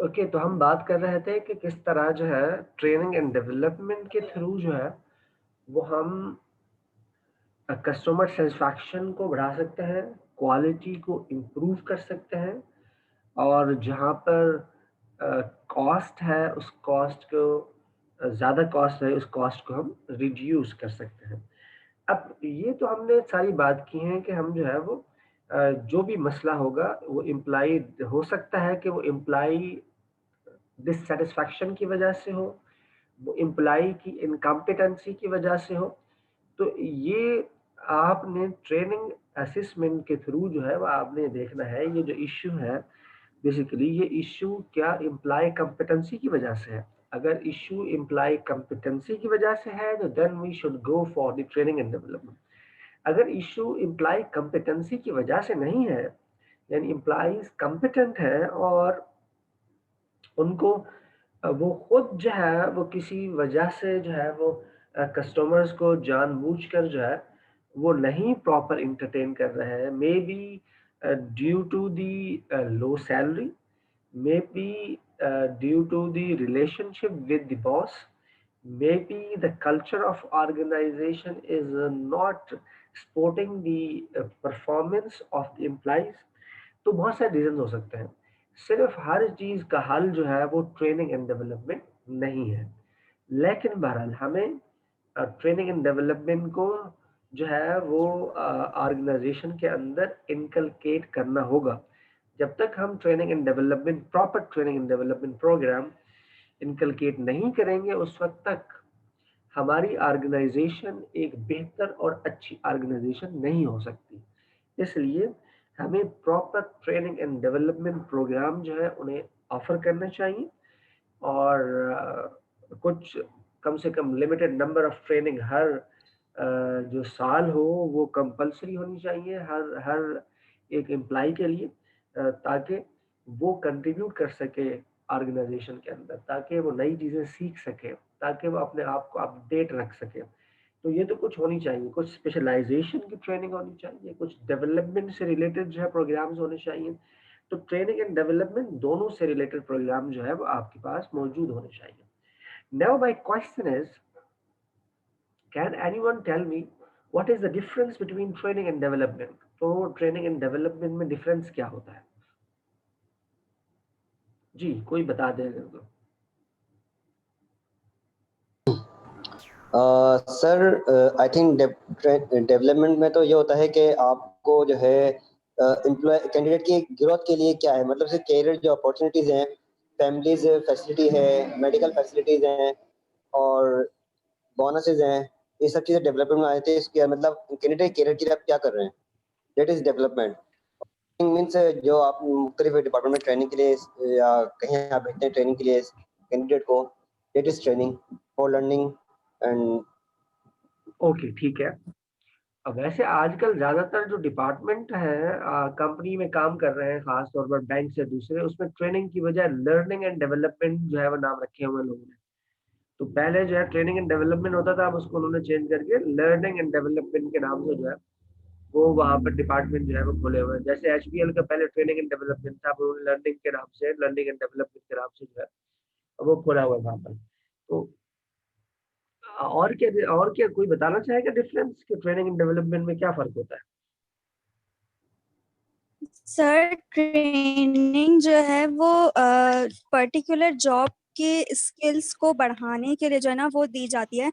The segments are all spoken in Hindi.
ओके, तो हम बात कर रहे थे कि किस तरह जो है ट्रेनिंग एंड डेवलपमेंट के थ्रू जो है वो हम कस्टमर सेटिस्फैक्शन को बढ़ा सकते हैं, क्वालिटी को इम्प्रूव कर सकते हैं और जहाँ पर कॉस्ट है उस कॉस्ट को ज़्यादा कॉस्ट है उस कॉस्ट को हम रिड्यूस कर सकते हैं। अब ये तो हमने सारी बात की है कि हम जो है वो जो भी मसला होगा वो इम्प्लाई हो सकता है कि वो इम्प्लाई डिससैटिस्फैक्शन की वजह से हो, वो एम्प्लॉयी की इनकॉम्पिटेंसी की वजह से हो। तो ये आपने ट्रेनिंग असेसमेंट के थ्रू जो है वो आपने देखना है ये जो इश्यू है बेसिकली ये इश्यू क्या एम्प्लॉय कॉम्पिटेंसी की वजह से है। अगर इश्यू एम्प्लॉय कॉम्पिटेंसी की वजह से है तो then we should go for the training and development. अगर इश्यू एम्प्लॉय कॉम्पिटेंसी की वजह से नहीं है यानी एम्प्लॉइज कॉम्पिटेंट है और उनको वो खुद जो है वो किसी वजह से जो है वो कस्टमर्स को जानबूझकर जो है वो नहीं प्रॉपर एंटरटेन कर रहे हैं maybe due to the low salary maybe due to the relationship with the boss maybe the culture of organization is not supporting the performance of the employees। तो बहुत सारे रीजन हो सकते हैं। सिर्फ हर चीज का हल जो है वो ट्रेनिंग एंड डेवलपमेंट नहीं है। लेकिन बहरहाल हमें ट्रेनिंग एंड डेवलपमेंट को जो है वो ऑर्गेनाइजेशन के अंदर इनकलकेट करना होगा। जब तक हम training and development proper training and development program inculcate नहीं करेंगे उस वक्त तक हमारी ऑर्गेनाइजेशन एक बेहतर और अच्छी ऑर्गेनाइजेशन नहीं हो सकती। इसलिए हमें proper training and development program जो है उन्हें ऑफर करना चाहिए और कुछ कम से कम लिमिटेड नंबर ऑफ ट्रेनिंग हर जो साल हो वो कंपलसरी होनी चाहिए हर हर एक एम्प्लॉय के लिए ताकि वो कंट्रीब्यूट कर सके ऑर्गेनाइजेशन के अंदर ताकि वो नई चीज़ें सीख सके ताकि वो अपने आप को अपडेट रख सके। तो ये तो कुछ होनी चाहिए, कुछ स्पेशलाइजेशन की ट्रेनिंग होनी चाहिए, कुछ डेवलपमेंट से रिलेटेड जो है प्रोग्राम्स होने चाहिए। तो ट्रेनिंग एंड डेवलपमेंट दोनों से रिलेटेड प्रोग्राम जो है वो आपके पास मौजूद होने चाहिए। Now my question is can anyone tell me what is the difference between training and development. तो ट्रेनिंग एंड डेवलपमेंट में डिफरेंस क्या होता है? जी कोई बता दे अगर तो। सर आई थिंक डेवलपमेंट में तो ये होता है कि आपको जो है एम्प्लॉय कैंडिडेट की ग्रोथ के लिए क्या है, मतलब से कैरियर जो अपॉर्चुनिटीज हैं, फैमिलीज फैसिलिटी है, मेडिकल फैसिलिटीज हैं और बोनसेज हैं, ये सब चीज़ें डेवलपमेंट में आते हैं। इसके मतलब कैंडिडेट कैरियर के लिए आप क्या कर रहे हैं, दैट इज डेवलपमेंट। मीन्स जो आप मुख्तलिफ डिपार्टमेंट में ट्रेनिंग के लिए या कहीं आप भेजते हैं ट्रेनिंग के लिए कैंडिडेट को, that is training for learning and okay ठीक है। अब वैसे आजकल ज्यादातर जो डिपार्टमेंट है कंपनी में काम कर रहे हैं खास तौर पर बैंक से दूसरे उसमें ट्रेनिंग की बजाय लर्निंग एंड डेवलपमेंट जो है वो नाम रखे हुए हैं लोगों ने। तो पहले जो है ट्रेनिंग एंड डेवलपमेंट होता था अब उसको उन्होंने चेंज करके लर्निंग एंड डेवलपमेंट के नाम से जो है वो वहाँ पर डिपार्टमेंट जो है वो खोले हुए हैं। जैसे एचबीएल का पहले ट्रेनिंग एंड डेवलपमेंट था अब उन्होंने लर्निंग के नाम से लर्निंग एंड डेवलपमेंट के नाम से जो है वो खोला हुआ है वहाँ पर। तो और क्या कोई बताना चाहेगा डिफरेंस कि ट्रेनिंग एंड डेवलपमेंट में क्या फर्क होता है? सर ट्रेनिंग जो है वो पर्टिकुलर जॉब के स्किल्स को बढ़ाने के लिए जो है ना वो दी जाती है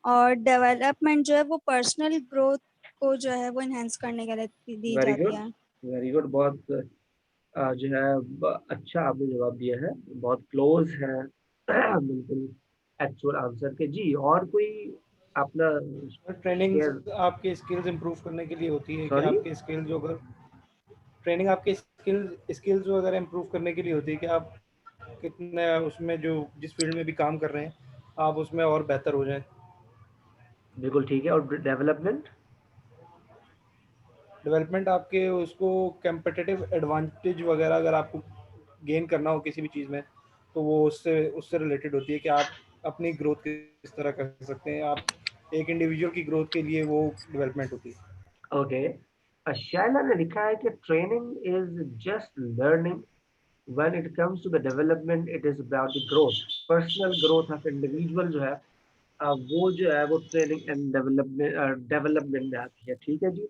और डेवलपमेंट जो है वो पर्सनल ग्रोथ को जो है वो इनहेंस करने के लिए दी वेरी जाती गुड, है। Very good. बहुत जो है अच्छा आपने जवाब दिया है, बहुत क्लोज है बिल्कुल एक्चुअल आंसर के। जी और कोई अपना शेयर? ट्रेनिंग आपके स्किल्स इंप्रूव करने के लिए होती है कि सॉरी आपके स्किल जो अगर ट्रेनिंग आपके स्किल्स जो अगर इम्प्रूव करने के लिए होती है कि आप कितने उसमें जो जिस फील्ड में भी काम कर रहे हैं आप उसमें और बेहतर हो जाएं। बिल्कुल ठीक है। और डेवलपमेंट? डेवलपमेंट आपके उसको कम्पिटिटिव एडवांटेज वगैरह अगर आपको गेन करना हो किसी भी चीज़ में तो वो उससे उससे रिलेटेड होती है कि आप अपनी ग्रोथ किस तरह कर सकते हैं। आप एक इंडिविजुअल की ग्रोथ के लिए वो डेवलपमेंट होती है। ओके। शैला ने लिखा है कि training is just learning when it comes to the development, it is about the growth, personal growth of individual जो है वो जो है वो ट्रेनिंग एंड डेवलपमेंट में आती है। ठीक है जी।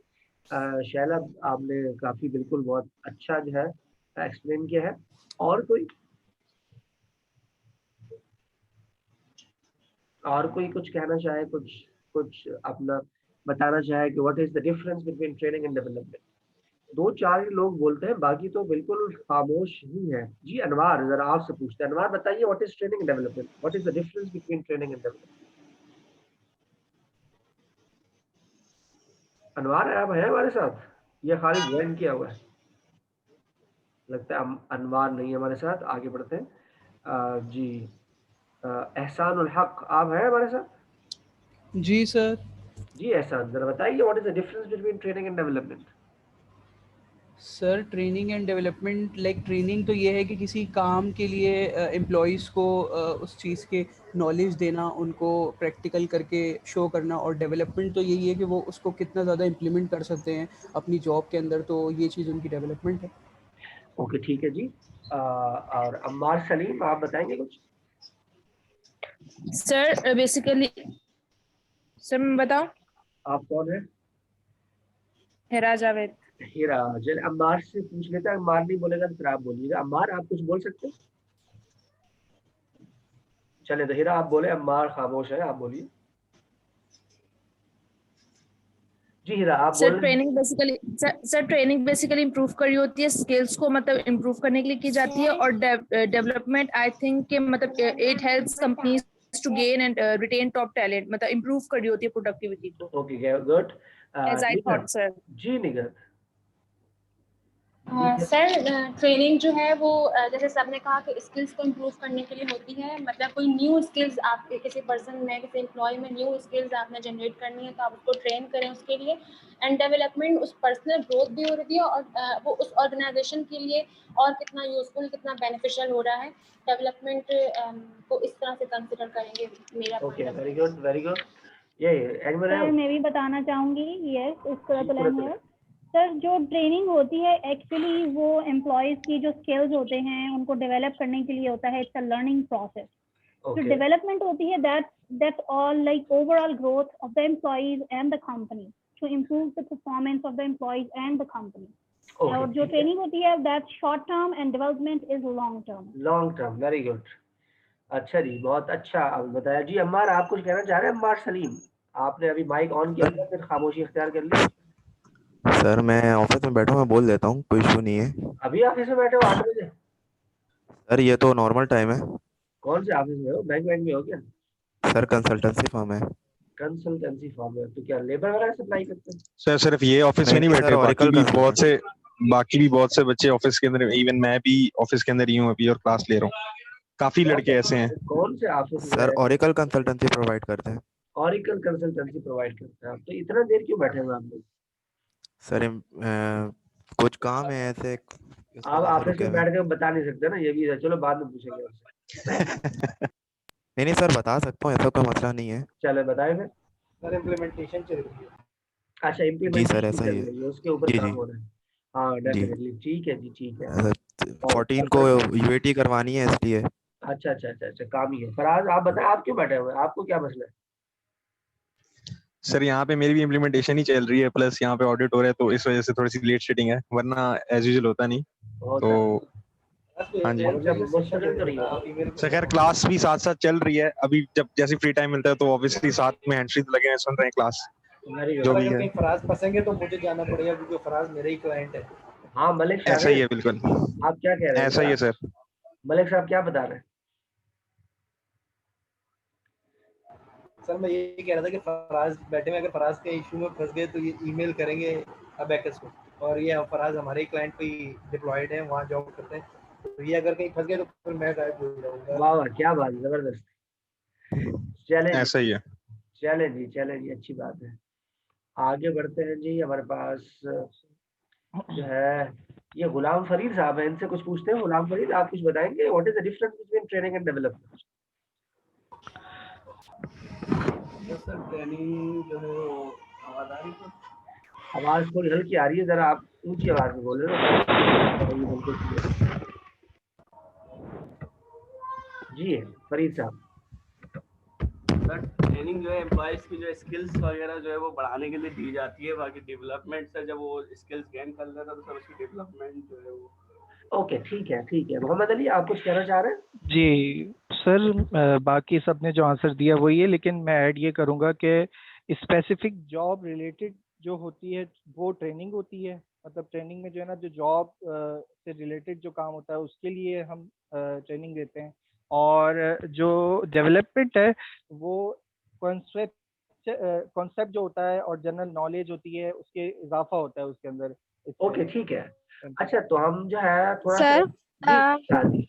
शैला, आपने काफी बिल्कुल बहुत अच्छा जो है एक्सप्लेन किया है। और कोई कुछ कहना चाहे, कुछ कुछ अपना बताना चाहे कि what is the difference between training and development? दो चार ही लोग बोलते हैं, बाकी तो बिल्कुल खामोश ही है। जी अनवार, जरा आपसे पूछते हैं। अनवार बताइए, what is training and development, what is the difference between training and development? Anwar आप हैं हमारे साथ या खाली ज्वाइन किया हुआ है? लगता है अनवार नहीं है हमारे साथ। आगे बढ़ते हैं। जी एहसान उल हक, आप हैं हमारे साथ? जी सर। जी एहसान, जरा बताइए what is the difference between training and development? Sir training and development, like training तो ये है कि किसी काम के लिए एम्प्लॉयज़ को उस चीज़ के नॉलेज देना, उनको प्रैक्टिकल करके शो करना, और डेवलपमेंट तो यही है कि वो उसको कितना ज़्यादा इम्प्लीमेंट कर सकते हैं अपनी जॉब के अंदर, तो ये चीज़ उनकी डेवलपमेंट है। ओके ठीक है जी। और अम्मार सलीम, आप बताएंगे कुछ? सर बेसिकली सर मैं बताऊं? आप कौन है? हिरा जावेद। हीरा, चलिए अम्मार से पूछ लेते हैं। अम्मार नहीं बोलेगा तो फिर आप बोलिएगा। अम्मार, आप कुछ बोल सकते हैं? चले तो हीरा आप बोले, अम्मार खामोश है, आप बोलिए। जी हीरा, आप सर बोल। ट्रेनिंग बेसिकली इम्प्रूव करी होती है, स्किल्स को मतलब इम्प्रूव करने के लिए की जाती है, और डेवलपमेंट आई थिंक कि मतलब it helps companies to gain and retain top talent, मतलब इम्प्रूव करी होती है प्रोडक्टिविटी को। Okay good. As I thought sir. जी निगत। सर ट्रेनिंग जो है वो जैसे सबने कहा कि स्किल्स को इम्प्रूव करने के लिए होती है, मतलब कोई न्यू स्किल्स आप किसी पर्सन में, किसी एम्प्लॉय में न्यू स्किल्स आपने जनरेट करनी है तो आप उसको ट्रेन करें उसके लिए। एंड डेवलपमेंट उस पर्सनल ग्रोथ भी हो रही है, और वो उस ऑर्गेनाइजेशन के लिए और कितना यूजफुल, कितना बेनिफिशियल हो रहा है। डेवलपमेंट को इस तरह से कंसिडर करेंगे मेरा। Okay very good very good. ये सर मैं भी बताना चाहूँगी, यस पूरा है सर। जो ट्रेनिंग होती है एक्चुअली वो एम्प्लॉयज़ की जो स्किल्स होते हैं उनको डेवलप करने के लिए होता है। It's a learning process. जो डेवलपमेंट होती है that's all like overall growth of the employees and the company to improve the performance of the employees and the company. और जो ट्रेनिंग होती है that's short term and development is long term. Long term, very good. अच्छा जी, बहुत अच्छा बताया। जी अम्मार, आप कुछ कहना चाह रहे हैं? अम्मार सलीम, आपने अभी माइक ऑन किया था, फिर खामोशी इख्तियार कर ली। सर मैं ऑफिस में बैठा हूँ, मैं बोल देता हूँ, कोई इशू नहीं है। अभी ऑफिस में बैठे हो 8 बजे? सर ये तो नॉर्मल टाइम है। कौन से ऑफिस में हो? बैंक में हो क्या? सर कंसल्टेंसी फर्म है। कंसल्टेंसी फर्म है तो क्या लेबर वगैरह सप्लाई करते हैं? सर सिर्फ ये ऑफिस में नहीं बैठे, बाकी भी बहुत से बच्चे ऑफिस के अंदर, इवन मैं भी ऑफिस के अंदर ही हूँ अभी और क्लास ले रहा हूँ। काफी लड़के ऐसे हैं। कौन से office? Sir Oracle consultancy provide करते हैं। ओरेकल कंसल्टेंसी प्रोवाइड करते हैं आप? तो इतना देर क्यों बैठे हुए आप लोग? सर कुछ काम है ऐसे। आप ऑफिस में बैठ के बता नहीं सकते ना, ये भी है। चलो बाद में पूछेंगे आपसे। नहीं सर बता सकता हूँ, ऐसा कोई मसला नहीं है। चले बताए फिर। सर इम्प्लीमेंटेशन चल रही है। अच्छा इम्प्लीमेंटेशन जी सर ऐसा ही है, उसके ऊपर काम हो रहा है। हाँ डेफिनेटली, ठीक है जी, ठीक है। 14 को यूएटी करवानी है इसलिए। अच्छा काम ही है। फराज आप बताएं, आप क्यों बैठे हुए हैं? आपको क्या मसला है? सर यहाँ पे मेरी भी इम्प्लीमेंटेशन ही चल रही है, प्लस यहाँ पे ऑडिट हो रहा है, तो इस वजह से थोड़ी सी लेट सीटिंग है, वरना एज यूजुअल होता नहीं। तो हाँ जी सर, खैर क्लास भी साथ साथ चल रही है। अभी जब जैसे फ्री टाइम मिलता है तो ऑब्वियसली साथ में हैंड्स लगे हैं, सुन रहे हैं क्लास जो भी है। फराज फंसेंगे तो मुझे जाना पड़ेगा क्योंकि फराज मेरा ही क्लाइंट है। हाँ मलिक साहब, ऐसा ही है बिल्कुल। आप क्या कह रहे हैं? ऐसा ही है सर। मलिक साहब क्या बता रहे हैं? सर मैं ये कह रहा था कि फराज बैठे में, अगर फराज के इशू में फंस गए तो ये ईमेल करेंगे अबैकस को, और ये फराज हमारे क्लाइंट पे ही डिप्लॉयड है, वहाँ जॉब करते हैं, तो ये अगर कहीं फंस गए तो फिर मैं गायब हो जाऊंगा। वाह वाह, क्या बात, जबरदस्त। चलें ऐसा ही है। चलें जी, अच्छी बात है। आगे बढ़ते हैं जी। हमारे पास जो है ये गुलाम फरीद साहब है, इनसे कुछ पूछते हैं। गुलाम फरीद, आप कुछ बताएंगे, what is the difference between training and development? Sir training जो है वो आवाज थोड़ी हल्की आ रही है, जरा आप ऊंची आवाज में बोले ना। जी फरीद साहब। सर ट्रेनिंग जो है एम्प्लॉयज की जो स्किल्स वगैरह जो है वो बढ़ाने के लिए दी जाती है, बाकी डेवलपमेंट से जब वो स्किल्स गेन कर लेता है तो सर उसकी डेवलपमेंट जो है वो। ओके ठीक है मोहम्मद अली आप कुछ कहना चाह रहे हैं? जी सर, बाकी सबने जो आंसर दिया वही है, लेकिन मैं ऐड ये करूंगा कि स्पेसिफिक जॉब रिलेटेड जो होती है वो ट्रेनिंग होती है। मतलब ट्रेनिंग में जो है ना, जो जॉब से रिलेटेड जो काम होता है उसके लिए हम ट्रेनिंग देते हैं। और जो डेवलपमेंट है वो कॉन्सेप्ट जो होता है और जनरल नॉलेज होती है, उसके इजाफा होता है उसके अंदर। ओके ठीक है। अच्छा तो हम जो है थोड़ा सर जी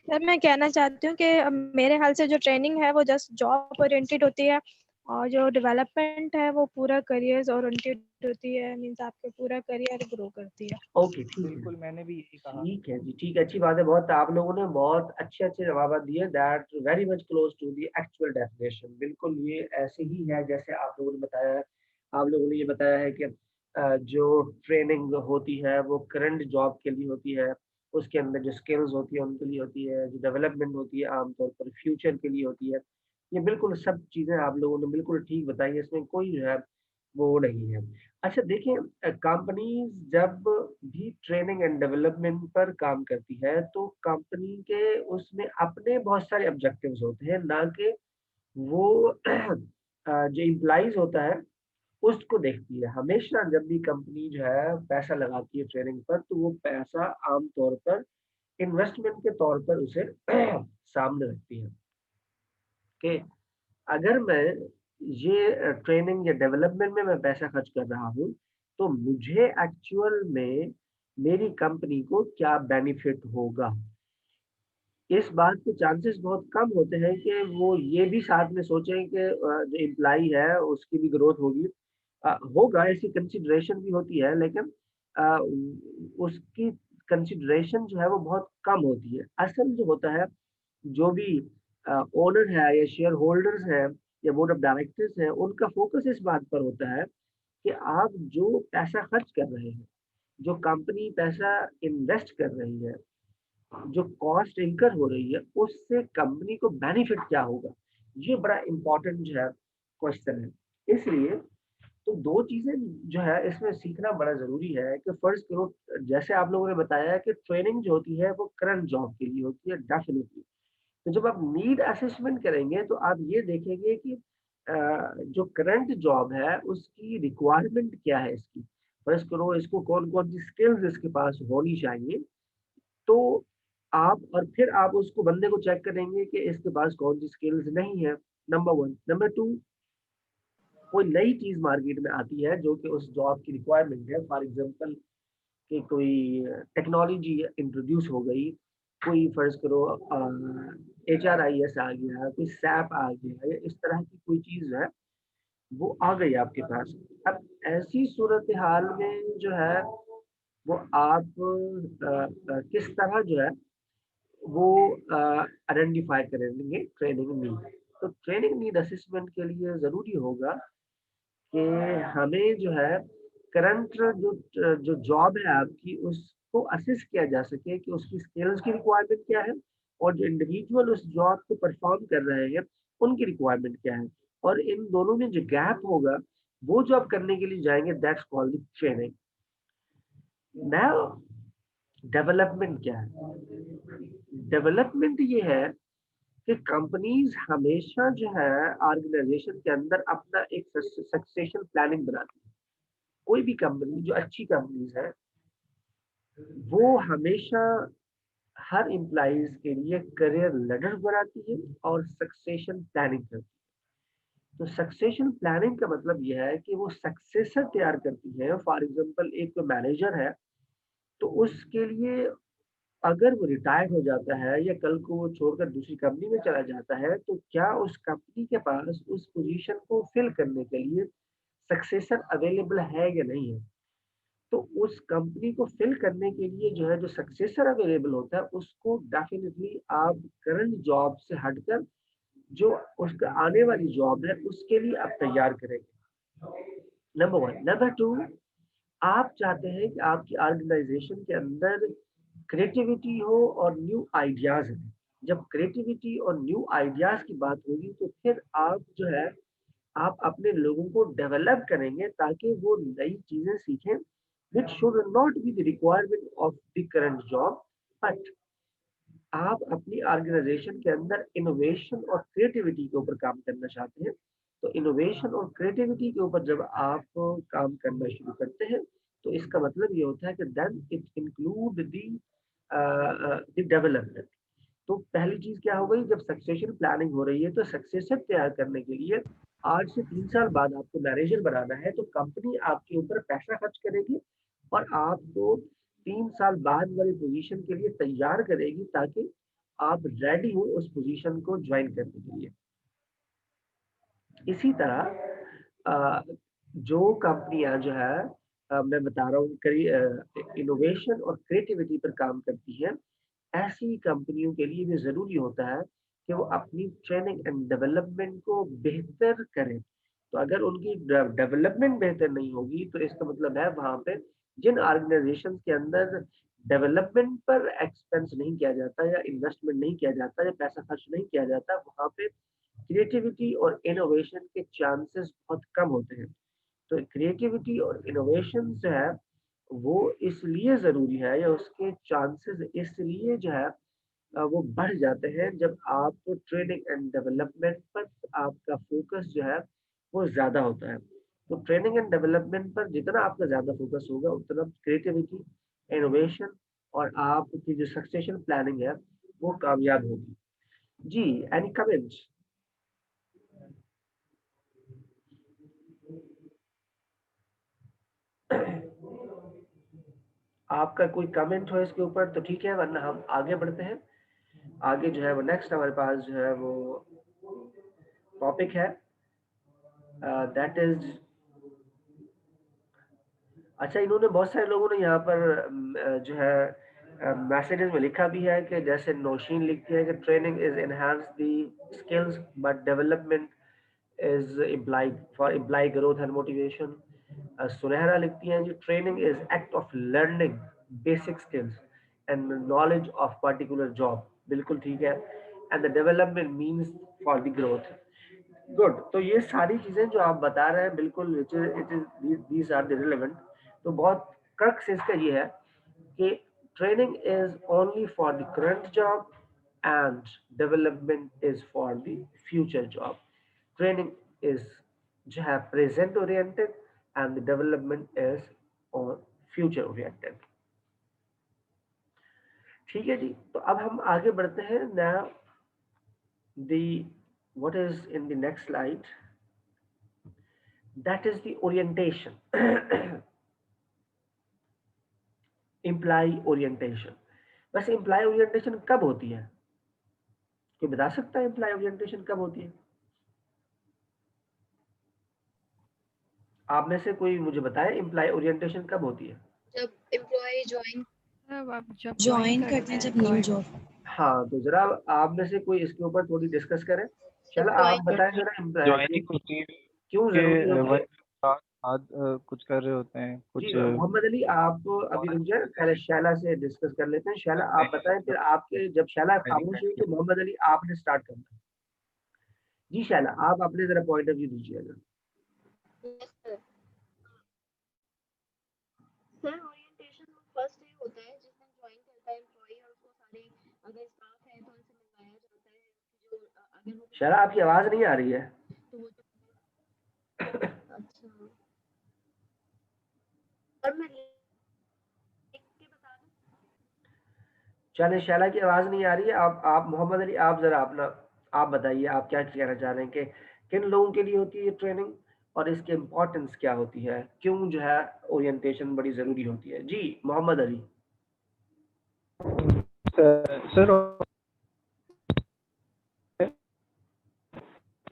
सर मैं कहना चाहती हूँ कि मेरे ख्याल से जो ट्रेनिंग है वो जस्ट जॉब ओरिएंटेड होती है, और जो डेवलपमेंट है वो पूरा करियर ओरिएंटेड होती है, मींस आपके पूरा करियर ग्रो करती है। ओके ठीक है, बिल्कुल मैंने भी यही कहा। ठीक है जी, ठीक है, अच्छी बात है। बहुत आप लोगों ने बहुत अच्छे जवाब दिए। That very much close to the actual definition. बिल्कुल ये ऐसे ही है जैसे आप लोगों ने बताया है। आप लोगों ने ये बताया है कि जो ट्रेनिंग होती है वो करंट जॉब के लिए होती है, उसके अंदर जो स्किल्स होती है उनके लिए होती है, जो डेवलपमेंट होती है आमतौर पर फ्यूचर के लिए होती है। ये बिल्कुल सब चीज़ें आप लोगों ने बिल्कुल ठीक बताई है, इसमें कोई जो है वो नहीं है। अच्छा देखिए, कंपनीज जब भी ट्रेनिंग एंड डेवलपमेंट पर काम करती है तो कंपनी के उसमें अपने बहुत सारे ऑब्जेक्टिव्स होते हैं, ना कि वो जो इम्प्लाइज होता है उसको देखती है। हमेशा जब भी कंपनी जो है पैसा लगाती है ट्रेनिंग पर तो वो पैसा आमतौर पर इन्वेस्टमेंट के तौर पर उसे सामने रखती है कि अगर मैं ये ट्रेनिंग या डेवलपमेंट में मैं पैसा खर्च कर रहा हूँ तो मुझे एक्चुअल में मेरी कंपनी को क्या बेनिफिट होगा। इस बात के चांसेस बहुत कम होते हैं कि वो ये भी साथ में सोचें कि जो एम्प्लॉई है उसकी भी ग्रोथ होगी। होगा, ऐसी कंसिडरेशन भी होती है, लेकिन उसकी कंसिडरेशन जो है वो बहुत कम होती है। असल जो होता है, जो भी ओनर है या शेयर होल्डर्स हैं या बोर्ड ऑफ डायरेक्टर्स हैं, उनका फोकस इस बात पर होता है कि आप जो पैसा खर्च कर रहे हैं, जो कंपनी पैसा इन्वेस्ट कर रही है, जो कॉस्ट इंकर हो रही है, उससे कंपनी को बेनिफिट क्या होगा। ये बड़ा इम्पोर्टेंट जो है क्वेश्चन है। इसलिए तो दो चीजें जो है इसमें सीखना बड़ा जरूरी है कि फर्स्ट करो, जैसे आप लोगों ने बताया कि ट्रेनिंग जो होती है वो करंट जॉब के लिए होती है डेफिनेटली। तो जब आप नीड असेसमेंट करेंगे तो आप ये देखेंगे कि जो करंट जॉब है उसकी रिक्वायरमेंट क्या है इसकी। फर्स्ट करो इसको कौन कौन सी स्किल्स इसके पास होनी चाहिए, तो आप और फिर आप उसको बंदे को चेक करेंगे कि इसके पास कौन सी स्किल्स नहीं है, नंबर वन। नंबर टू, कोई नई चीज मार्केट में आती है जो कि उस जॉब की रिक्वायरमेंट है। फॉर एग्जांपल कि कोई टेक्नोलॉजी इंट्रोड्यूस हो गई, कोई फर्ज करो HRIS आ गया, कोई सैप आ गया, या इस तरह की कोई चीज है वो आ गई आपके पास। अब ऐसी सूरत हाल में जो है वो आप किस तरह जो है वो आइडेंटिफाई करेंगे ट्रेनिंग नीड। तो ट्रेनिंग नीड असेसमेंट के लिए ज़रूरी होगा कि हमें जो है करंट जो जो जॉब है आपकी उसको असेस किया जा सके कि उसकी स्किल्स की रिक्वायरमेंट क्या है, और जो इंडिविजुअल उस जॉब को परफॉर्म कर रहे हैं उनकी रिक्वायरमेंट क्या है, और इन दोनों में जो गैप होगा वो जॉब करने के लिए जाएंगे, that's called training. Now development क्या है? डेवलपमेंट ये है कि कंपनीज हमेशा जो है ऑर्गेनाइजेशन के अंदर अपना एक सक्सेशन प्लानिंग बनाती है। कोई भी कंपनी जो अच्छी कंपनीज है वो हमेशा हर एम्प्लॉइज के लिए करियर लेडर बनाती है और सक्सेशन प्लानिंग करती है। तो सक्सेशन प्लानिंग का मतलब यह है कि वो सक्सेसर तैयार करती है। फॉर एग्जांपल एक मैनेजर है तो उसके लिए अगर वो रिटायर हो जाता है या कल को वो छोड़कर दूसरी कंपनी में चला जाता है तो क्या उस कंपनी के पास उस पोजीशन को फिल करने के लिए सक्सेसर अवेलेबल है या नहीं है। तो उस कंपनी को फिल करने के लिए जो है जो सक्सेसर अवेलेबल होता है उसको डेफिनेटली आप करंट जॉब से हटकर जो उसका आने वाली जॉब है उसके लिए आप तैयार करेंगे, नंबर वन। नंबर टू, आप चाहते हैं कि आपकी ऑर्गेनाइजेशन के अंदर क्रिएटिविटी हो और न्यू आइडियाज हैं। जब क्रिएटिविटी और न्यू आइडियाज की बात होगी तो फिर आप जो है आप अपने लोगों को डेवलप करेंगे ताकि वो नई चीजें सीखें which should not be the requirement of the current job, but आप अपनी ऑर्गेनाइजेशन के अंदर इनोवेशन और क्रिएटिविटी के ऊपर काम करना चाहते हैं। तो इनोवेशन और क्रिएटिविटी के ऊपर जब आप काम करना शुरू करते हैं तो इसका मतलब ये होता है कि then it include the development. तो पहली चीज क्या हो गई, जब सक्सेशन प्लानिंग हो रही है तो सक्सेसर तैयार करने के लिए आज से 3 साल बाद आपको मैनेजर बनाना है, तो कंपनी आपके ऊपर पैसा खर्च करेगी और आपको 3 साल बाद वाली पोजीशन के लिए तैयार करेगी ताकि आप रेडी हो उस पोजीशन को ज्वाइन करने के लिए। इसी तरह जो कंपनियां जो है मैं बता रहा हूँ इनोवेशन और क्रिएटिविटी पर काम करती हैं, ऐसी कंपनियों के लिए भी जरूरी होता है कि वो अपनी ट्रेनिंग एंड डेवलपमेंट को बेहतर करें। तो अगर उनकी डेवलपमेंट बेहतर नहीं होगी तो इसका मतलब है वहां पे जिन ऑर्गेनाइजेशन के अंदर डेवलपमेंट पर एक्सपेंस नहीं किया जाता या इन्वेस्टमेंट नहीं किया जाता या पैसा खर्च नहीं किया जाता, वहां पे क्रिएटिविटी और इनोवेशन के चांसेस बहुत कम होते हैं। तो क्रिएटिविटी और इनोवेशन जो है वो इसलिए जरूरी है या उसके चांसेस इसलिए जो है वो बढ़ जाते हैं जब आप ट्रेनिंग एंड डेवलपमेंट पर आपका फोकस जो है वो ज्यादा होता है। तो ट्रेनिंग एंड डेवलपमेंट पर जितना आपका ज्यादा फोकस होगा उतना क्रिएटिविटी, इनोवेशन और आपकी जो सक्सेशन प्लानिंग है वो कामयाब होगी। जी, एनी कमेंट्स? आपका कोई कमेंट हो इसके ऊपर तो ठीक है, वरना हम आगे बढ़ते हैं। आगे जो है वो नेक्स्ट हमारे पास जो है वो टॉपिक है दैट इज, अच्छा इन्होंने बहुत सारे लोगों ने यहाँ पर जो है मैसेजेस में लिखा भी है कि जैसे नौशीन लिखती है कि training is enhance the skills but development is implied for employee growth and motivation. Sunehra लिखती हैं जी training is act of learning basic skills and knowledge of particular job. बिल्कुल ठीक है। And the development means for the growth. Good. तो ये सारी चीजें जो आप बता रहे हैं बिल्कुल it is these are the relevant. तो बहुत क्रक्स इसका ये है कि training is only for the current job and development is for the future job. Training is जो है present oriented and the development is on future oriented. ठीक है जी। तो अब हम आगे बढ़ते हैं। Now the what is in the next slide, that is the orientation employee orientation। बस एम्प्लॉय ओरिएंटेशन कब होती है, कोई बता सकता है एम्प्लॉय ओरिएंटेशन कब होती है? आप में से कोई मुझे बताए एम्प्लॉय ओरिएंटेशन कब होती है? जब एम्प्लॉय ज्वाइन करते हैं, जब न्यू जॉब। हाँ, तो जरा आप में से कोई इसके ऊपर थोड़ी डिस्कस करें। चलो आप बताएं जरा ज्वाइनिंग होती है क्यों जरूरी होती है? आज कुछ कर रहे होते हैं कुछ। जी मोहम्मद अली, आप अभी रुक जाए, पहले शैला से डिस्कस कर लेते हैं। शैला आप बताएं, फिर आपके जब शैला खामोश हुई तो मोहम्मद अली आपने स्टार्ट करना है। जी शैला, आप अपने जरा पॉइंट ऑफ व्यू दीजिएगा। सर ओरिएंटेशन फर्स्ट डे होता है जिस दिन ज्वाइन करता है एम्प्लॉय, और उसको सारे अगर स्टाफ है तो उनसे मिलवाया जाता है जो अगर वो शैला आपकी आवाज नहीं आ रही है। तो वो अच्छा और मैं लिख के बता दूं। चले, शैला की आवाज नहीं आ रही है। आप मोहम्मद अली आप जरा अपना आप बताइए आप क्या कहना चाह रहे हैं कि किन लोगों के लिए होती है ट्रेनिंग और इसकी इम्पोर्टेंस क्या होती है, क्यों जो है ओरिएंटेशन बड़ी जरूरी होती है? जी मोहम्मद अली। सर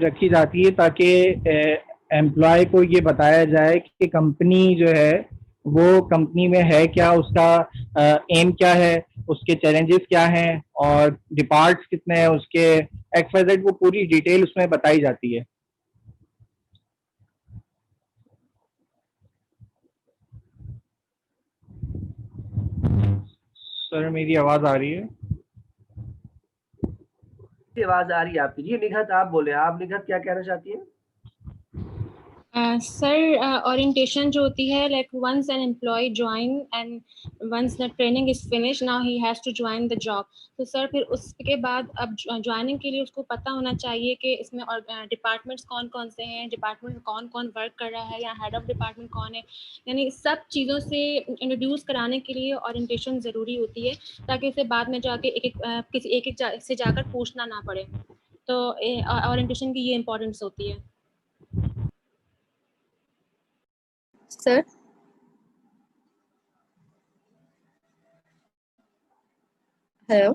रखी जाती है ताकि एम्प्लॉय को ये बताया जाए कि कंपनी जो है वो कंपनी में है क्या, उसका एम क्या है, उसके चैलेंजेस क्या हैं और डिपार्ट्स कितने हैं उसके, XYZ वो पूरी डिटेल उसमें बताई जाती है। सर मेरी आवाज आ रही है? आवाज आ रही है आपकी। जी निघत आप बोले, आप निघत क्या कहना चाहती हैं? सर ओरिएंटेशन जो होती है like once an employee join and once the training is finish now he has to join the job. तो सर फिर उसके बाद अब ज्वाइनिंग के लिए उसको पता होना चाहिए कि इसमें डिपार्टमेंट्स कौन कौन से हैं, डिपार्टमेंट में कौन कौन वर्क कर रहा है या हेड ऑफ डिपार्टमेंट कौन है, यानी सब चीज़ों से इंट्रोड्यूस कराने के लिए ओरिएंटेशन ज़रूरी होती है ताकि उसे बाद में जाके किसी एक से जाकर पूछना ना पड़े। तो ओरिएंटेशन की ये इम्पोर्टेंस होती है। सर हेलो,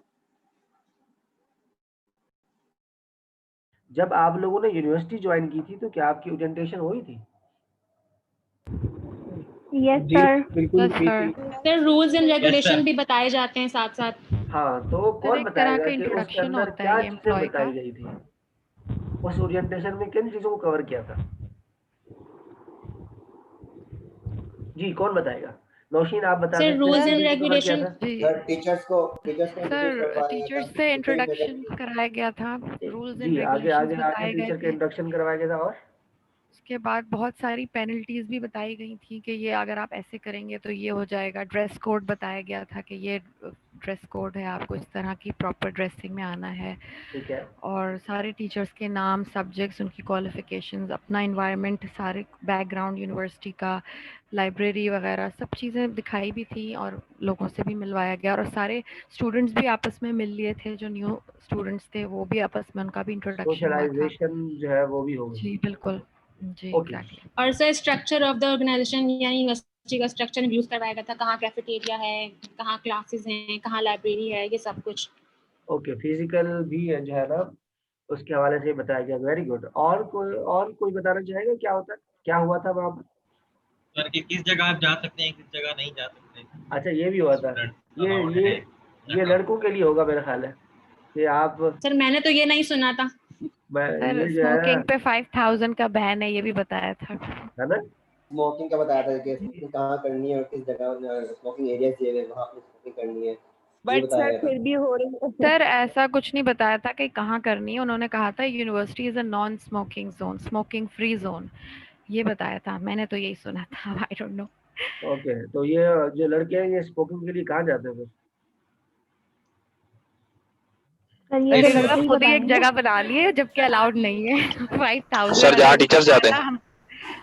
जब आप लोगों ने यूनिवर्सिटी ज्वाइन की थी तो क्या आपकी ओरिएंटेशन हुई थी? Yes sir. बिल्कुल सर रूल्स एंड रेगुलेशन भी बताए जाते हैं साथ साथ। हाँ, तो कौन एक तरह बताएगा का कि उसके इंट्रोडक्शन अंदर होता क्या है ये चीजें एम्प्लॉय का। बताई गई थी? उस ओरिएंटेशन में किन चीजों को कवर किया था? जी कौन बताएगा? नौशीन आप बता सर सकते रूल्स हैं एंड किन चीजों को कवर किया रेगुलेशन था? टीचर्स को इंट्रोड्यूस सर करवाया गया टीचर्स था, से टीचिंग मेथड इंट्रोडक्शन कराया गया था, रूल्स एंड जी आगे रेगुलेशंस आगे आगे बताए गए टीचर के थे। इंडक्शन करवाया गया था। और उसके बाद बहुत सारी पेनल्टीज भी बताई गई थी कि ये अगर आप ऐसे करेंगे तो ये हो जाएगा। ड्रेस कोड बताया गया था कि ये ड्रेस कोड है, आपको इस तरह की प्रॉपर ड्रेसिंग में आना है। ठीक है। और सारे टीचर्स के नाम, सब्जेक्ट्स, उनकी क्वालिफिकेशंस, अपना इन्वायरमेंट, सारे बैकग्राउंड यूनिवर्सिटी का, लाइब्रेरी वगैरह सब चीज़ें दिखाई भी थी और लोगों से भी मिलवाया गया। और सारे स्टूडेंट्स भी आपस में मिल लिए थे, जो न्यू स्टूडेंट्स थे वो भी आपस में, उनका भी इंट्रोडक्शन हुआ था। सोशलाइजेशन जो है वो भी होगी। जी बिल्कुल, जी ओके। एग्जैक्टली। और sir structure of the organization यानी यूनिवर्सिटी का स्ट्रक्चर रिव्यूज करवाया गया था, कहाँ कैफेटेरिया है, कहाँ क्लासेस हैं, कहाँ लाइब्रेरी है, ये सब कुछ। ओके, फिजिकल भी जो है ना उसके हवाले से बताया गया। Very good. और कोई बताना चाहेगा क्या होता है, क्या हुआ था वहाँ पर? सर कि किस जगह आप जा सकते हैं, किस जगह नहीं जा सकते। अच्छा ये भी हुआ था। ये अलाउड ये है ये लड़कों के लिए होगा मेरा ख्याल है कि आप सर मैंने तो ये नहीं सुना था। सर ये जो है स्मोकिंग पे 5000 का बैन है, ये भी बताया था। है ना। स्मोकिंग का बताया था कि स्मोकिंग कहाँ करनी है और किस जगह स्मोकिंग एरिया दिए हुए वहाँ पे स्मोकिंग करनी है, ये बट बताया सर गया था। फिर भी हो रही है। सर ऐसा कुछ नहीं बताया था कि कहाँ करनी है, उन्होंने कहा था university is a non smoking zone, smoking free zone, ये बताया था। मैंने तो यही सुना था, आई डोंट नो। ओके, तो ये जो लड़के हैं ये स्मोकिंग के लिए कहाँ जाते हैं फिर? सर ये तो इन्होंने लड़के ही खुद ही एक बताएंगे। जगह बना ली है जबकि अलाउड नहीं है। 5000 सर जहाँ अगर टीचर्स जाते हैं। हम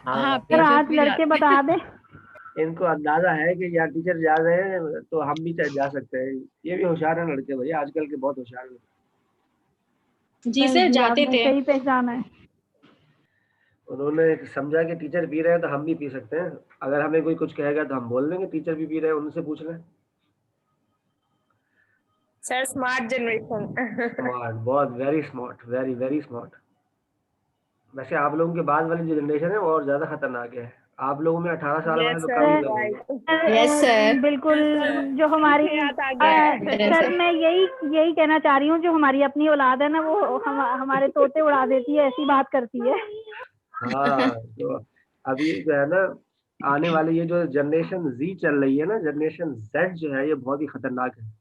हाँ, सर टीचर्स आज भी लड़के जाते बता दें। इनको अंदाजा है कि यार टीचर जा रहे हैं तो हम भी जा सकते हैं। ये भी होशियार है लड़के भाई, आजकल के बहुत होशियार हैं। जी सर जी जाते आपने थे। सही पहचाना है। उन्होंने समझा कि टीचर पी रहे हैं तो हम भी पी सकते हैं। अगर हमें कोई कुछ कहेगा तो हम बोल देंगे टीचर भी पी रहे हैं, उनसे पूछ लें। Sir smart generation. स्मार्ट, बहुत very smart, very very smart. वैसे आप लोगों के बाद वाली जो जनरेशन है वो और ज्यादा खतरनाक है। आप लोगों में 18 साल वाले यस तो कम ही सर लोग होंगे। राइट। Yes sir. बिल्कुल। जो हमारी याद आ गया है। सर मैं यही कहना चाह रही हूँ, जो हमारी अपनी औलाद है ना वो हमारे तोते उड़ा देती है, ऐसी बात करती है। हाँ, तो अभी जो है ना आने वाली ये जो जनरेशन जी चल रही है ना, जनरेशन जेड जो है ये बहुत ही खतरनाक है।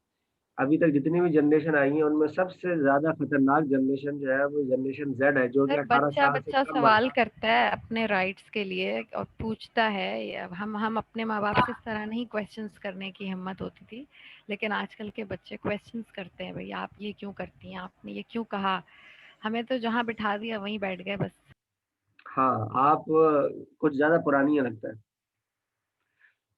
अभी तक जितनी भी जनरेशन आई है उनमें सबसे ज्यादा खतरनाक जनरेशन जो है वो जनरेशन जेड है, जो कि सर 18 बच्चा साल से बच्चा कम सवाल वर्ष। करता है अपने राइट्स के लिए और पूछता है। हम अपने माँ बाप से इस तरह नहीं क्वेश्चंस करने की हिम्मत होती थी, लेकिन आजकल के बच्चे क्वेश्चंस करते हैं, भाई आप ये क्यों करती हैं, आपने ये क्यों कहा। हमें तो जहाँ बिठा दिया वहीं बैठ गए बस। हाँ, आप कुछ ज्यादा पुरानी है लगता है।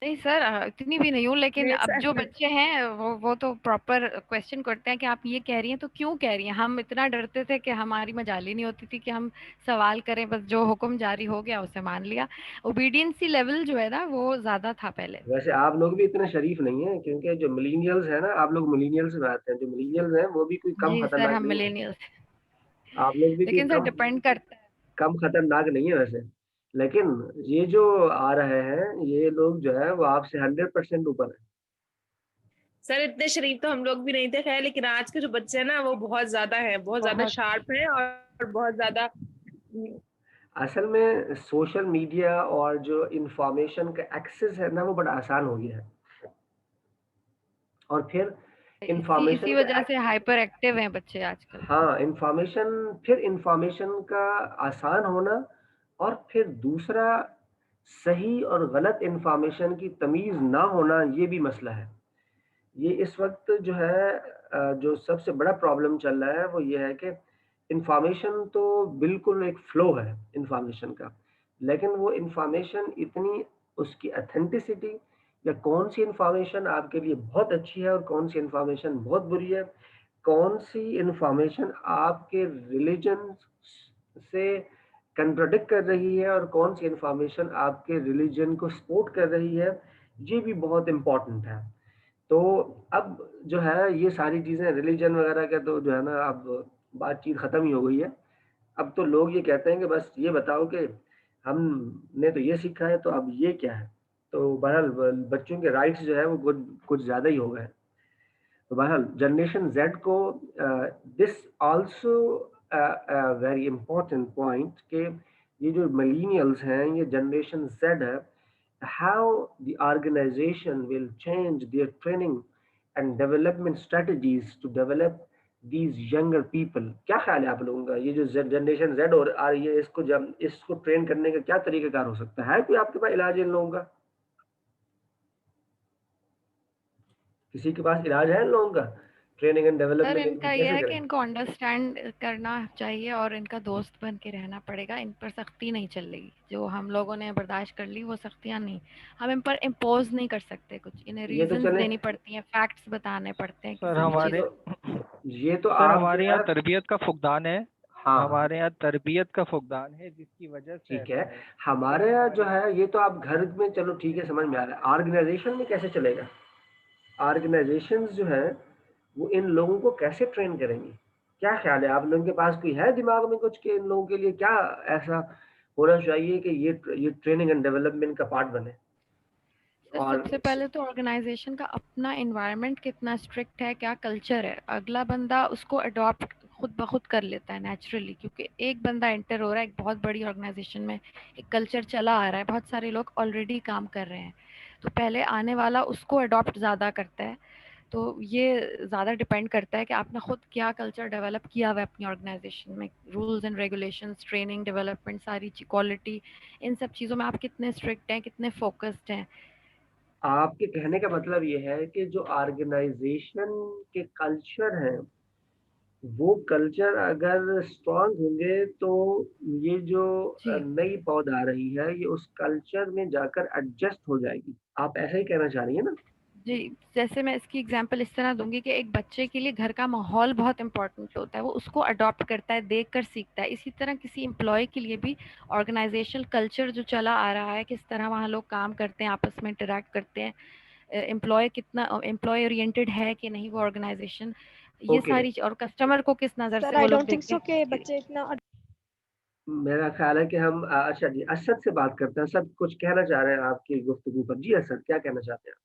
नहीं सर इतनी भी नहीं हूँ, लेकिन नहीं अब जो सर। बच्चे हैं वो तो प्रॉपर क्वेश्चन करते हैं कि आप ये कह रही हैं तो क्यों कह रही हैं। हम इतना डरते थे कि हमारी मजाली नहीं होती थी कि हम सवाल करें, बस जो हुक्म जारी हो गया उसे मान लिया। ओबीडियंसी लेवल जो है ना वो ज्यादा था पहले। वैसे आप लोग भी इतने शरीफ नहीं है, क्योंकि जो मिलीनियल्स है ना, आप लोग मिलीनियल्स में आते हैं। जो मिलीनियल्स हैं वो भी कोई कम जी सर खतरनाक हम नहीं है। मिलेनियल्स। आप लोग भी कोई लेकिन सर डिपेंड करता है। कम खतरनाक नहीं है वैसे। लेकिन ये जो आ रहे हैं ये लोग जो है वो आपसे 100% ऊपर है। सर इतने शरीफ तो हम लोग भी नहीं थे खैर, लेकिन आज के जो बच्चे हैं ना वो बहुत ज्यादा है, बहुत ज्यादा बहुत शार्प है और बहुत ज्यादा। असल में सोशल मीडिया और जो इंफॉर्मेशन का एक्सेस है ना वो बड़ा आसान हो गया है। और फिर इंफॉर्मेशन इसी वजह से हाइपर एक्टिव हैं बच्चे आजकल। हाँ, इंफॉर्मेशन का आसान होना, और फिर दूसरा सही और गलत इंफॉर्मेशन की तमीज़ ना होना, ये भी मसला है। ये इस वक्त जो है जो सबसे बड़ा प्रॉब्लम चल रहा है वो ये है कि इंफॉर्मेशन तो बिल्कुल एक फ्लो है इंफॉर्मेशन का, लेकिन वो इंफॉर्मेशन इतनी, उसकी ऑथेंटिसिटी, या कौन सी इंफॉर्मेशन आपके लिए बहुत अच्छी है और कौन सी इंफॉर्मेशन बहुत बुरी है, कौन सी इंफॉर्मेशन आपके रिलीजन से कंट्राडिक्ट कर रही है और कौन सी इंफॉर्मेशन आपके रिलीजन को सपोर्ट कर रही है, ये भी बहुत इम्पोर्टेंट है। तो अब जो है ये सारी चीज़ें रिलीजन वगैरह का तो जो है ना, अब बातचीत ख़त्म ही हो गई है। अब तो लोग ये कहते हैं कि बस ये बताओ कि हमने तो ये सीखा है, तो अब ये क्या है? तो बहरहाल बच्चों के राइट्स जो है वो कुछ ज़्यादा ही हो गए हैं। तो बहरहाल जनरेशन ज़ेड को this also very important point कि ये जो मिलेनियल्स हैं, ये जनरेशन ज़ेड है, how the organization will change their training and development strategies to develop these younger people। क्या ख्याल है आप लोगों का, ये जो जनरेशन जेड और आ रही है, इसको ट्रेन करने का क्या तरीकाकार हो सकता है? कोई आपके पास इलाज है इन लोगों का? किसी के पास इलाज है इन लोगों का? ट्रेनिंग एंड सर डेवलपमेंट इनका इनकी ये कैसे है कि करें? इनको अंडरस्टैंड करना चाहिए और इनका दोस्त बन के रहना पड़ेगा। इन पर सख्ती नहीं चलेगी, जो हम लोगों ने बर्दाश्त कर ली वो सख्तियां नहीं, हम इन पर इम्पोज नहीं कर सकते कुछ। इन्हें ये तो रीजंस चले, देनी पड़ती हैं, फैक्ट्स बताने पड़ते हैं सर किसी भी हमारे चीज। ये तो सर आप जो हमारे है, यहाँ तरबियत का फुकदान है। हाँ हमारे यहाँ तरबियत का फुकदान है, जिसकी वजह से ठीक ऐसा है। है। हमारे यहाँ जो है ये तो आप घर में, चलो ठीक है, समझ में आ रहा है। ऑर्गेनाइजेशन में कैसे चलेगा? ऑर्गेनाइजेशंस जो है वो इन लोगों को कैसे ट्रेन करेंगी? क्या ख्याल है आप लोगों के पास? कोई है दिमाग में कुछ कि इन लोगों के लिए क्या ऐसा होना चाहिए कि ये ट्रेनिंग एंड डेवलपमेंट का पार्ट बने? सर और सबसे पहले तो ऑर्गेनाइजेशन का अपना एनवायरनमेंट कितना स्ट्रिक्ट है, क्या कल्चर है। अगला बंदा उसको अडॉप्ट खुद ब खुद कर लेता है नेचुरली, क्योंकि एक बंदा एंटर हो रहा है एक बहुत बड़ी ऑर्गेनाइजेशन में, एक कल्चर चला आ रहा है, बहुत सारे लोग ऑलरेडी काम कर रहे हैं, तो पहले आने वाला उसको अडॉप्ट ज़्यादा करता है। तो ये ज़्यादा डिपेंड करता है कि आपने खुद क्या कल्चर डेवलप किया हुआ है अपनी ऑर्गेनाइजेशन में। Rules and regulations, training, development, सारी क्वालिटी, इन सब चीज़ों में आप कितने स्ट्रिक्ट हैं, कितने फोकस्ड हैं। आपके कहने का मतलब ये है कि जो ऑर्गेनाइजेशन के कल्चर हैं, वो कल्चर अगर स्ट्रांग होंगे तो ये जो जी नई पौध आ रही है ये उस कल्चर में जाकर एडजस्ट हो जाएगी। आप ऐसा ही कहना चाह रही है ना? जी, जैसे मैं इसकी एग्जांपल इस तरह दूंगी कि एक बच्चे के लिए घर का माहौल बहुत इंपॉर्टेंट होता है, वो उसको अडॉप्ट करता है, देखकर सीखता है। इसी तरह किसी एम्प्लॉय के लिए भी ऑर्गेनाइजेशनल कल्चर जो चला आ रहा है, किस तरह वहाँ लोग काम करते हैं, आपस में इंटरेक्ट करते हैं, एम्प्लॉय कितना एम्प्लॉय ओरिएंटेड है कि नहीं वो ऑर्गेनाइजेशन, ये ओके, सारी और कस्टमर को किस नज़र सर से वो आई लोग डोंट थिंक देखते सो हैं। कि बच्चे इतना मेरा ख्याल है कि हम अच्छा जी, असद से बात करते हैं। असद कुछ कहना चाह रहे हैं आपकी गुफ्तगू पर। जी असद, क्या कहना चाहते हैं?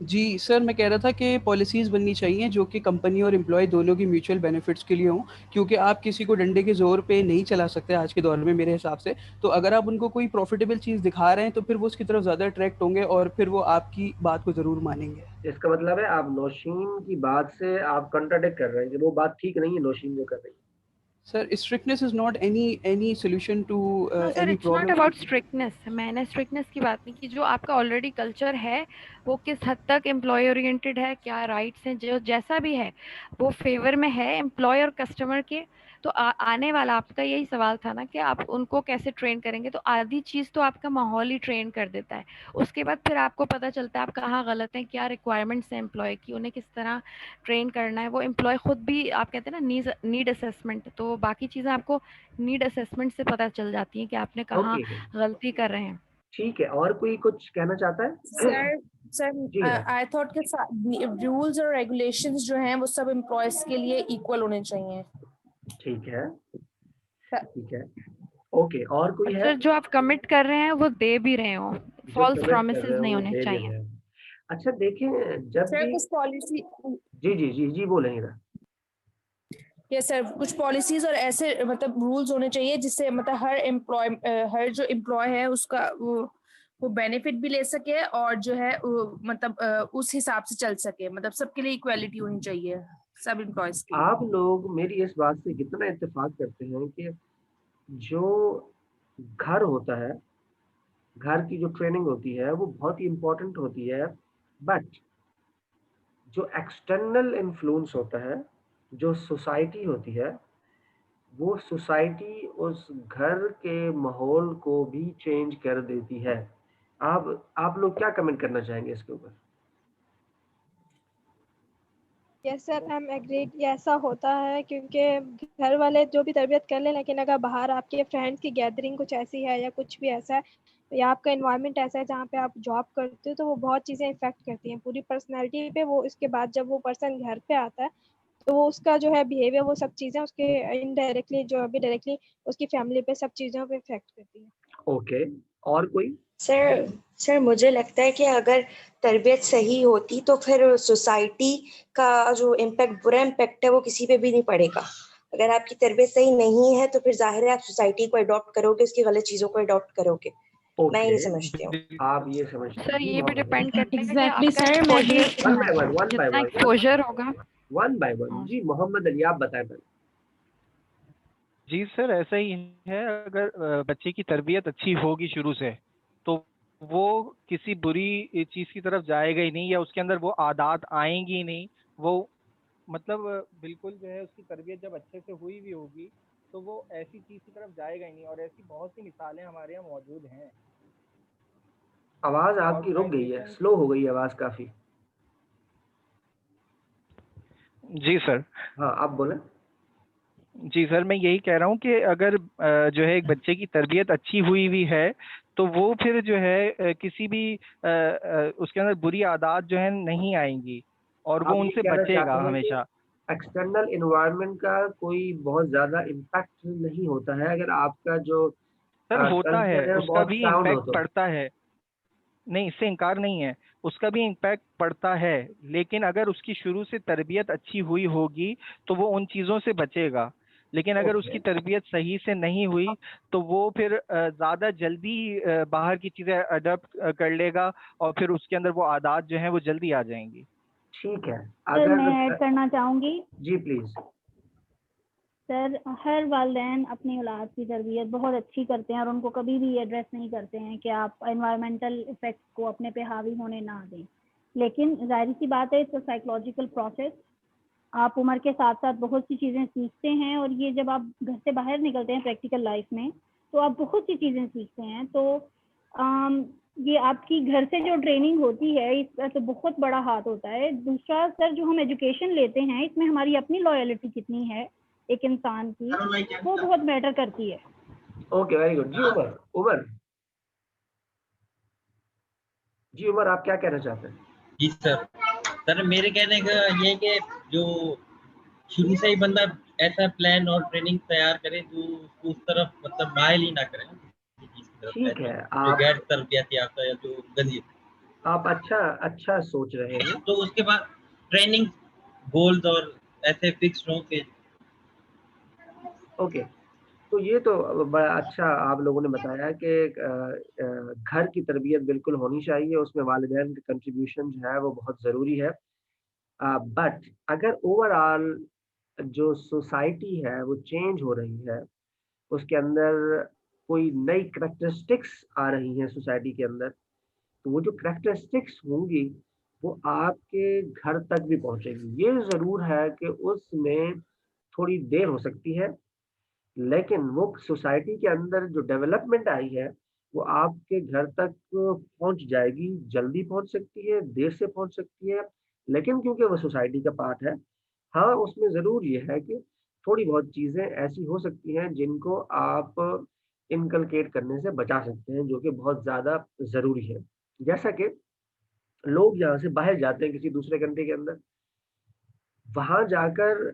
जी सर, मैं कह रहा था कि पॉलिसीज़ बननी चाहिए जो कि कंपनी और एम्प्लॉय दोनों की म्यूचुअल बेनिफिट्स के लिए हों, क्योंकि आप किसी को डंडे के ज़ोर पे नहीं चला सकते आज के दौर में मेरे हिसाब से। तो अगर आप उनको कोई प्रॉफिटेबल चीज़ दिखा रहे हैं तो फिर वो उसकी तरफ ज़्यादा अट्रैक्ट होंगे और फिर वो आपकी बात को ज़रूर मानेंगे। इसका मतलब है आप नौशीन की बात से आप कंट्राडिक्ट कर रहे हैं कि वो बात ठीक नहीं है नौशीन जो कर रही है। Sir strictness is not any solution to no sir, any it's not problem. About strictness. मैंने स्ट्रिक्टनेस की बात नहीं की, जो आपका ऑलरेडी कल्चर है वो किस हद तक एम्प्लॉय ओरिएंटेड है, क्या राइट्स हैं, जो जैसा भी है वो फेवर में है एम्प्लॉय और कस्टमर के। तो आने वाला आपका यही सवाल था ना कि आप उनको कैसे ट्रेन करेंगे, तो आधी चीज़ तो आपका माहौल ही ट्रेन कर देता है। उसके बाद फिर आपको पता चलता है आप कहाँ गलत हैं, क्या रिक्वायरमेंट्स हैं एम्प्लॉय की, उन्हें किस तरह ट्रेन करना है। वो एम्प्लॉय खुद भी, आप कहते हैं ना नीड असेसमेंट, तो बाकी चीज़ें आपको नीड असेसमेंट से पता चल जाती है कि आपने कहाँ ओके, गलती कर रहे हैं। ठीक है। और कोई कुछ कहना चाहता है? सर जी सर आई थॉट के रूल्स और रेगुलेशंस जो हैं वो सब एम्प्लॉयज के लिए इक्वल होने चाहिए। ठीक है, ठीक है। ओके, और कोई और है? सर जो आप कमिट कर रहे हैं वो दे भी रहे हो, जो फॉल्स कमेंट कर रहे प्रॉमिसेस हैं नहीं वो होने दे भी चाहिए। रहे हैं। अच्छा देखें, जब सर भी कुछ पॉलिसी, जी जी जी जी बोलेंगे ना। यस सर, कुछ पॉलिसीज और ऐसे मतलब रूल्स होने चाहिए जिससे मतलब हर जो एम्प्लॉय है उसका वो बेनिफिट भी ले सके और जो है मतलब उस हिसाब से चल सके, मतलब सबके लिए इक्वालिटी होनी चाहिए सब एम्प्लॉयज के लिए। आप लोग मेरी इस बात से कितना इत्तेफाक करते हैं कि जो घर होता है, घर की जो ट्रेनिंग होती है वो बहुत ही इम्पोर्टेंट होती है, बट जो एक्सटर्नल इन्फ्लुएंस होता है, जो सोसाइटी होती है, वो सोसाइटी उस घर के माहौल को भी चेंज कर देती है। आप लोग क्या कमेंट करना चाहेंगे इसके ऊपर? Yes sir, I am agreed. ये ऐसा होता है क्योंकि घर वाले जो भी तरबियत कर ले, लेकिन अगर बाहर आपके फ्रेंड्स की गैदरिंग कुछ ऐसी है या कुछ भी ऐसा है या आपका इन्वायरमेंट ऐसा है जहाँ पे आप जॉब करते हो, तो वो बहुत चीज़ें इफेक्ट करती हैं पूरी पर्सनैलिटी पे। वो इसके बाद जब वो पर्सन घर पे आता है तो वो उसका जो है बिहेवियर, वो सब चीज़ें उसके इनडायरेक्टली जो अभी डायरेक्टली उसकी फैमिली पे सब चीज़ों पे इफेक्ट करती हैं। ओके, और कोई? सर मुझे लगता है कि अगर तरबियत सही होती तो फिर सोसाइटी का जो इम्पैक्ट, बुरा इम्पैक्ट है, वो किसी पे भी नहीं पड़ेगा। अगर आपकी तरबियत सही नहीं है तो फिर जाहिर है आप सोसाइटी को अडॉप्ट करोगे, उसकी गलत चीजों को अडॉप्ट करोगे। मैं ये समझती हूँ। आप ये समझते हैं? सर ये भी डिपेंड करता है कि एग्जैक्टली आपका सर, मैं भी वन बाय वन जितना एक्सपोजर होगा। One by one. जी मोहम्मद अली, आप बताएं पहले। जी सर, ऐसा ही है। अगर बच्चे की तरबियत अच्छी होगी शुरू से तो वो किसी बुरी चीज़ की तरफ जाएगा ही नहीं, या उसके अंदर वो आदत आएंगी ही नहीं। वो मतलब बिल्कुल जो है, उसकी तरबियत जब अच्छे से हुई भी होगी तो वो ऐसी चीज़ की तरफ जाएगा ही नहीं। और ऐसी बहुत सी मिसालें हमारे यहाँ मौजूद हैं। आवाज आपकी रुक गई है, स्लो हो गई है आवाज काफी। जी सर। हाँ, आप बोलें। जी सर, मैं यही कह रहा हूँ कि अगर जो है एक बच्चे की तरबियत अच्छी हुई भी है तो वो फिर जो है किसी भी उसके अंदर बुरी आदत जो है नहीं आएंगी और वो आप ये उनसे कहना बचेगा चाहते हैं कि हमेशा। एक्सटर्नल एनवायरनमेंट का कोई बहुत ज्यादा इम्पैक्ट नहीं होता है अगर आपका जो सर होता है, कल्चर है उसका बहुत भी साउंड हो इम्पैक्ट तो। पड़ता है। नहीं, इससे इनकार नहीं है, उसका भी इम्पैक्ट पड़ता है। लेकिन अगर उसकी शुरू से तरबियत अच्छी हुई होगी तो वो उन चीज़ों से बचेगा। लेकिन अगर उसकी तरबियत सही से नहीं हुई तो वो फिर ज़्यादा जल्दी बाहर की चीज़ें अडॉप्ट कर लेगा और फिर उसके अंदर वो आदत जो है वो जल्दी आ जाएंगी। ठीक है। सर अगर मैं ऐड करना चाहूँगी। जी प्लीज। सर हर वालिदैन अपनी औलाद की तरबियत बहुत अच्छी करते हैं और उनको कभी भी एड्रेस नहीं करते हैं कि आप एनवायरमेंटल इफेक्ट्स को अपने पे हावी होने ना दें। लेकिन जाहिर सी बात है, इट्स साइकोलॉजिकल प्रोसेस। आप उम्र के साथ साथ बहुत सी चीज़ें सीखते हैं और ये जब आप घर से बाहर निकलते हैं प्रैक्टिकल लाइफ में तो आप बहुत सी चीज़ें सीखते हैं। तो ये आपकी घर से जो ट्रेनिंग होती है इसका तो बहुत बड़ा हाथ होता है। दूसरा सर, जो हम एजुकेशन लेते हैं इसमें हमारी अपनी लॉयल्टी कितनी है एक इंसान की, वो बहुत मैटर करती है। Okay, very good. जी उमर, जी उमर, आप क्या कहना चाहते हैं? जी सर मेरे कहने का ये है कि जो शुरू से ही बंदा ऐसा प्लान और ट्रेनिंग तैयार करे जो उसको उस तरफ मतलब माइल ही ना करे ठीक है। जो गैर तरबियत याफ्ता या जो गंदी, आप अच्छा सोच रहे हैं। तो उसके बाद ट्रेनिंग गोल्स और ऐसे फिक्स हो के। ओके, तो ये तो बड़ा अच्छा आप लोगों ने बताया कि घर की तरबियत बिल्कुल होनी चाहिए, उसमें वालिदैन का कंट्रीब्यूशन जो है वो बहुत ज़रूरी है। बट अगर ओवरऑल जो सोसाइटी है वो चेंज हो रही है, उसके अंदर कोई नई करैक्टरिस्टिक्स आ रही हैं सोसाइटी के अंदर, तो वो जो करैक्टरिस्टिक्स होंगी वो आपके घर तक भी पहुंचेगी। ये ज़रूर है कि उसमें थोड़ी देर हो सकती है, लेकिन वो सोसाइटी के अंदर जो डेवलपमेंट आई है वो आपके घर तक पहुंच जाएगी। जल्दी पहुंच सकती है, देर से पहुंच सकती है, लेकिन क्योंकि वो सोसाइटी का पार्ट है, हाँ उसमें ज़रूर ये है कि थोड़ी बहुत चीज़ें ऐसी हो सकती हैं जिनको आप इनकलकेट करने से बचा सकते हैं, जो कि बहुत ज़्यादा ज़रूरी है। जैसा कि लोग यहाँ से बाहर जाते हैं किसी दूसरे कंट्री के अंदर, वहाँ जाकर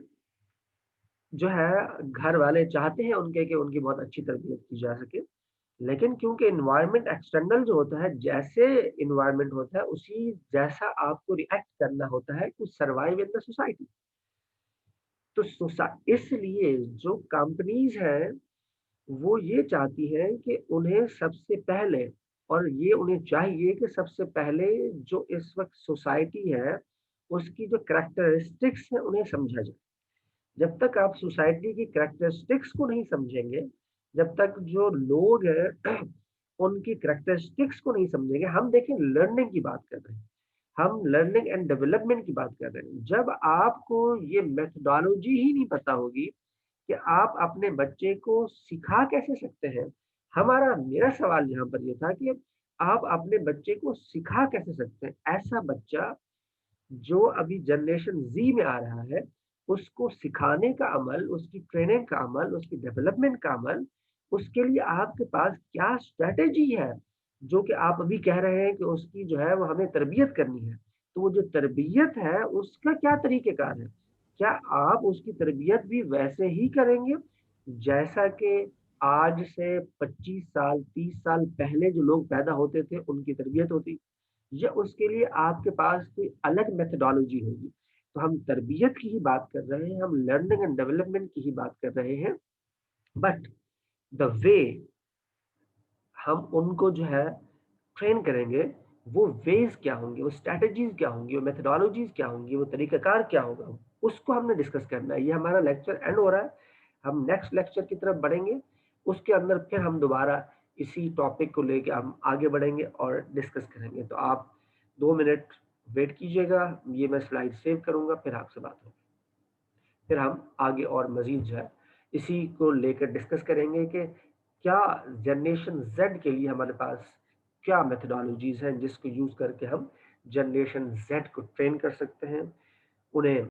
जो है घर वाले चाहते हैं उनके कि उनकी बहुत अच्छी तरबियत की जा सके, लेकिन क्योंकि एनवायरनमेंट एक्सटर्नल जो होता है, जैसे एनवायरनमेंट होता है उसी जैसा आपको रिएक्ट करना होता है to survive in the society. तो इसलिए जो कंपनीज हैं वो ये चाहती हैं कि उन्हें सबसे पहले और ये उन्हें चाहिए कि सबसे पहले जो इस वक्त सोसाइटी है उसकी जो कैरेक्टरिस्टिक्स है उन्हें समझा जाए। जब तक आप सोसाइटी की कैरेक्टरिस्टिक्स को नहीं समझेंगे, जब तक जो लोग हैं उनकी कैरेक्टरिस्टिक्स को नहीं समझेंगे, हम देखें लर्निंग की बात कर रहे हैं, हम लर्निंग एंड डेवलपमेंट की बात कर रहे हैं। जब आपको ये मेथोडोलॉजी ही नहीं पता होगी कि आप अपने बच्चे को सिखा कैसे सकते हैं, मेरा सवाल यहाँ पर ये था कि आप अपने बच्चे को सिखा कैसे सकते हैं। ऐसा बच्चा जो अभी जनरेशन जी में आ रहा है, उसको सिखाने का अमल, उसकी ट्रेनिंग का अमल, उसकी डेवलपमेंट का अमल, उसके लिए आपके पास क्या स्ट्रेटेजी है? जो कि आप अभी कह रहे हैं कि उसकी जो है वो हमें तरबियत करनी है, तो वो जो तरबियत है उसका क्या तरीक़ेकार है? क्या आप उसकी तरबियत भी वैसे ही करेंगे जैसा कि आज से 25 साल 30 साल पहले जो लोग पैदा होते थे उनकी तरबियत होती, या उसके लिए आपके पास कोई अलग मेथोडोलॉजी होगी? तो हम तरबियत की ही बात कर रहे हैं, हम लर्निंग एंड डेवलपमेंट की ही बात कर रहे हैं, बट द वे हम उनको जो है ट्रेन करेंगे, वो वेज क्या होंगे, वो स्ट्रैटेजीज क्या होंगी, वो मेथोडोलॉजीज क्या होंगी, वो तरीकाकार क्या होगा, उसको हमने डिस्कस करना है। ये हमारा लेक्चर एंड हो रहा है, हम नेक्स्ट लेक्चर की तरफ बढ़ेंगे, उसके अंदर फिर हम दोबारा इसी टॉपिक को लेके हम आगे बढ़ेंगे और डिस्कस करेंगे। तो आप 2 मिनट वेट कीजिएगा, ये मैं स्लाइड सेव करूंगा, फिर आपसे बात होगी, फिर हम आगे और मजीद जो है इसी को लेकर डिस्कस करेंगे कि क्या जनरेशन जेड के लिए हमारे पास क्या मेथोडोलॉजीज हैं जिसको यूज करके हम जनरेशन जेड को ट्रेन कर सकते हैं, उन्हें